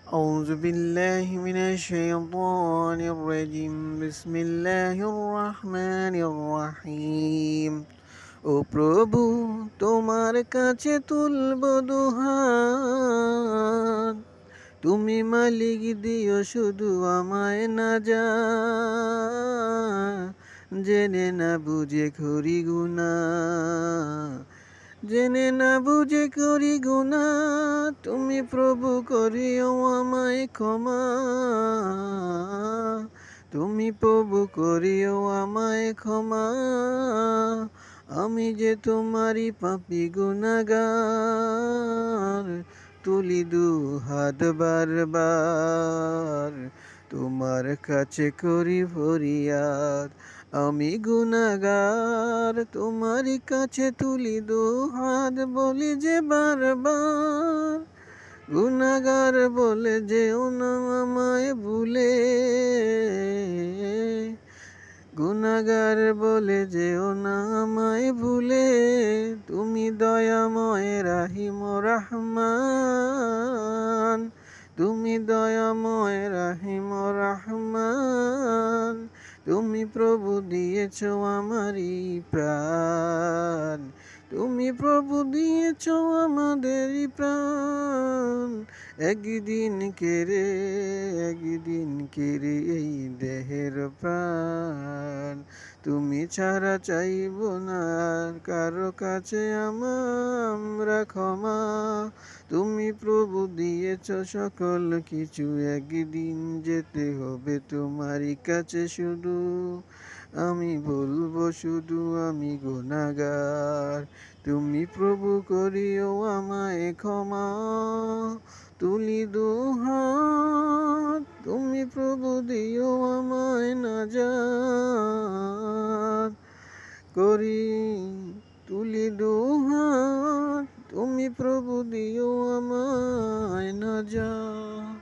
أعوذ بالله من الشيطان الرجيم بسم الله الرحمن الرحيم ও প্রভু তোমার কাছে তুলব দুহাত তুমি মালিক দিও শুধু আমায় নাজাত জেনে না বুঝে করি গুনাহ জেনে না বুঝে করি গুনাহ তুমি প্রভু করিও আমায় ক্ষমা তুমি প্রভু করিও আমায় ক্ষমা আমি যে তোমারই পাপী গুনাহগার তুলি দুহাত বারবার তোমার কাছে করি ফরিয়াদ আমি গুনাহগার তোমারই কাছে তুলি দুহাত বলি যে বারবার গুনাহগার বলে যেও না আমায় ভুলে গুনাহগার বলে যেও না আমায় ভুলে তুমি দয়াময় রাহিম রহমান তুমি দয়াময় রাহিম রহমান তুমি প্রভু দিয়েছ আমারই প্রাণ তুমি প্রভু দিয়েছ আমাদেরই প্রাণ একদিন কেড়ে এই দেহের প্রাণ তুমি ছাড়া চাইব না কারো কাছে আমরা ক্ষমা তুমি প্রভু দিয়েছ সকল কিছু একদিন যেতে হবে তোমারই কাছে শুধু আমি বলবো শুধু আমি গুনাহগার তুমি প্রভু করিও আমায় ক্ষমা তুলি দুহাত তুমি প্রভু দিও আমায় নাজাত করি তুলি দুহাত তুমি প্রভু দিও আমায় নাজাত।